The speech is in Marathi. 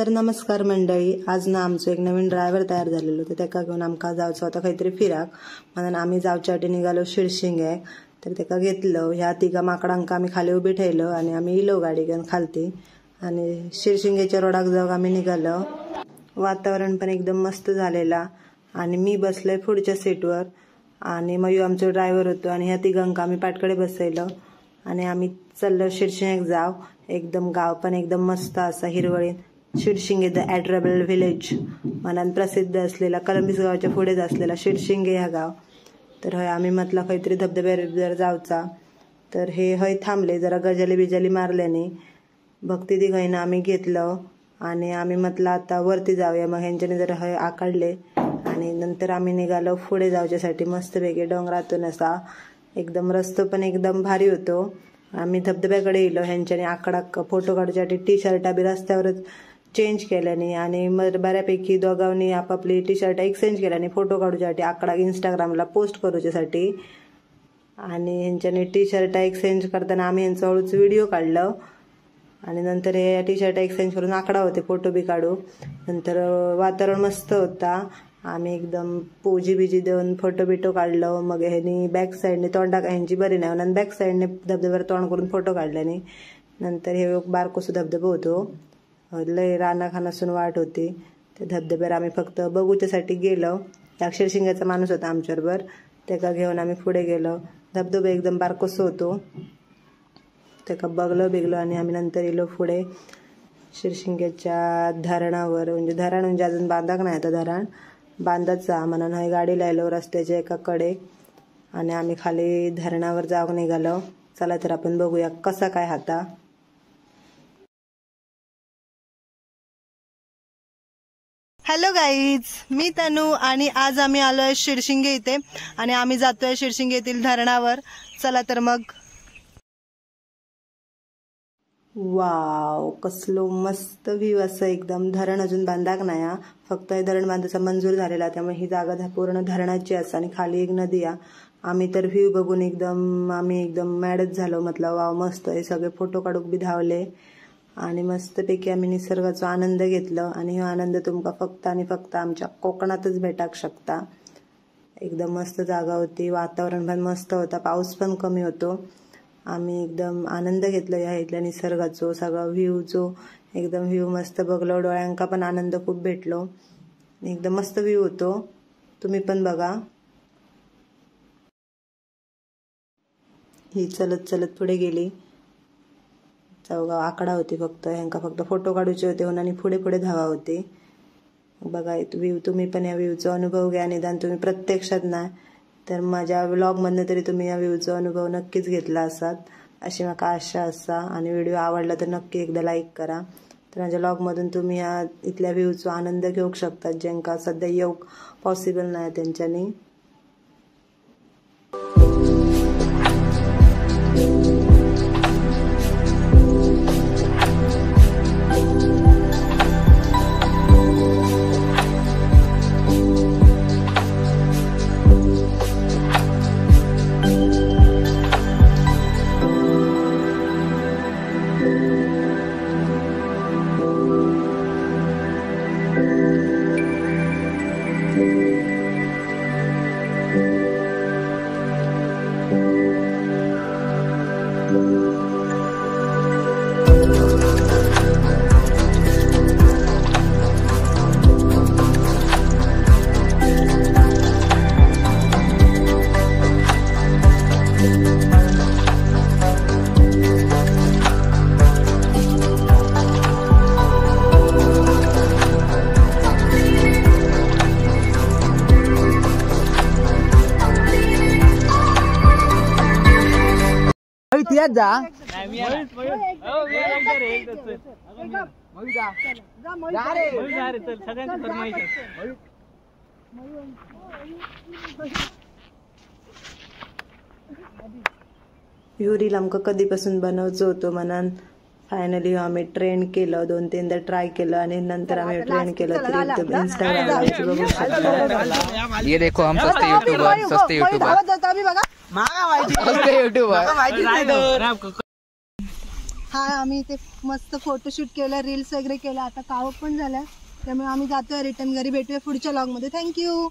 तर नमस्कार मंडळी, आज ना आमचो एक नवीन ड्रायव्हर तयार झालेलो, तर तेका घेऊन आमका जावचो होता खंय तरी फिराक. म्हणून आम्ही जावच्यासाठी निघालो शिरशिंग्याक. तर तेका घेतलो. ह्या तिघा माकडांका आम्ही खाली उभी ठेवलो आणि आम्ही इलो गाडी घेऊन खालती आणि शिरशिंगेच्या रोडाक जाऊक आम्ही निघालो. वातावरण पण एकदम मस्त झालेला आणि मी बसलोय पुढच्या सीटवर आणि मयू आमचो ड्रायव्हर होतो आणि ह्या तिघांका आम्ही पाठकडे बसयलो आणि आम्ही चाललो शिरशिंग्याक जाव. एकदम गाव पण एकदम मस्त असा हिरवळीत. शिरशिंगे द ॲडोरेबल विलेज म्हणून प्रसिद्ध असलेला कलंबिस गावाच्या पुढेच असलेला शिरशिंगे हा गाव. तर हय आम्ही म्हटलं काहीतरी धबधब्यावर जावचा. तर हे हय थांबले, जरा गजाली बिजाली मारल्याने भक्ती दिघाईनं आम्ही घेतलं आणि आम्ही म्हटलं आता वरती जाऊया. मग ह्यांच्याने जरा हय आकाडले आणि नंतर आम्ही निघालो पुढे जाऊच्यासाठी. मस्तपैकी डोंगरातून असा एकदम रस्तो पण एकदम भारी होतो. आम्ही धबधब्याकडे येलो. ह्यांच्याने आकडाक फोटो काढूसाठी टी शर्टा बी रस्त्यावरच चेंज केल्यानी आणि मग बऱ्यापैकी दोघांनी आपापली टी शर्ट एक्सचेंज केल्यानी फोटो काढूसाठी आकडाक इंस्टाग्रामला पोस्ट करूच्यासाठी. आणि ह्यांच्याने टी शर्ट एक्सचेंज करताना आम्ही ह्यांचं हळूच व्हिडिओ काढलं आणि नंतर हे टी शर्ट एक्सचेंज करून आकडा होते फोटो बी काढू. नंतर वातावरण मस्त होता. आम्ही एकदम पोजी बिजी देऊन फोटो बिटो काढलो. मग ह्यांनी बॅक साईडने तोंडाक ह्यांची बरी नाही म्हणून बॅक साईडने धबधब्यावर तोंड करून फोटो काढल्याने. नंतर हे बारकोसो धबधबा होतो. लय रानाखानासून वाट होती. त्या धबधब्यावर आम्ही फक्त बघूच्यासाठी गेलो. शिरशिंग्याचा माणूस होता आमच्याबरोबर, त्याका घेऊन आम्ही पुढे गेलो. धबधबा एकदम बारकोसो होतो. त्याका बघलो बिगलो आणि आम्ही नंतर येलो पुढे शिरशिंग्याच्या धरणावर. म्हणजे धरण म्हणजे अजून बांधाक नाही, आता धरण बांधाचा म्हणून हय गाडी लायलो रस्त्याच्या एका कडे आणि आम्ही खाली धरणावर जाऊन निघालो. चला तर आपण बघूया कसा काय हाता. हॅलो गाईज, मी तनू आणि आज आम्ही आलोय शिरशिंगे इथे आणि आम्ही जातोय शिरशिंगे येथील धरणावर. चला तर मग. वाव, कसलो मस्त व्ह्यू असं एकदम. धरण अजून बांधाक नाही, फक्त हे धरण बांधायचा मंजूर झालेला, त्यामुळे ही जागा पूर्ण धरणाची असा आणि खाली एक नदी आहे. आम्ही तर व्ह्यू बघून आम्ही एकदम मॅडच झालो. म्हटलं वाव मस्त. हे सगळे फोटो काढूक बी धावले आणि मस्तपैकी आम्ही निसर्गाचा आनंद घेतला. आणि हा आनंद तुमका फक्त आणि फक्त आमच्या कोकणातच भेटाक शकता. एकदम मस्त जागा होती. वातावरण पण मस्त होता. पाऊस पण कमी होतो. आम्ही एकदम आनंद घेतला या इथल्या निसर्गाचो. सगळा व्ह्यूचो एकदम व्ह्यू मस्त बघलो. डोळ्यांका पण आनंद खूप भेटलो. एकदम मस्त व्ह्यू होतो. तुम्ही पण बघा. ही चलत चलत पुढे गेली. चौगाव आकडा होती फक्त, ह्यांका फक्त फोटो काढूचे होते म्हणून आणि पुढे पुढे धावा होते. बघा व्ह्यू. तुम्ही पण या व्ह्यूचा अनुभव घ्या. निदान तुम्ही प्रत्यक्षात नाही तर माझ्या व्लॉगमधनं तरी तुम्ही या व्ह्यूचा अनुभव नक्कीच घेतला असाल अशी मला आशा असा. आणि व्हिडिओ आवडला तर नक्की एकदा लाईक करा. तर माझ्या व्लॉगमधून तुम्ही या इथल्या व्ह्यूचा आनंद घेऊ शकता, ज्यांका सध्या येऊक पॉसिबल नाही त्यांच्यानी. जा रील आमका कधीपासून बनवचो होतो म्हणून फायनली आम्ही ट्रेंड केलं. 2-3दा ट्राय केलं आणि नंतर आम्ही ट्रेंड केलं. तर इंस्टाग्रामला बघू शकता. ये देखो हम सस्ते यूट्यूबर हाय आम्ही इथे मस्त फोटोशूट केलं, रील्स वगैरे केलं, आता कावं पण झालं, त्यामुळे आम्ही जातोय रिटर्न घरी. भेटूया पुढच्या व्लॉगमध्ये. थँक्यू.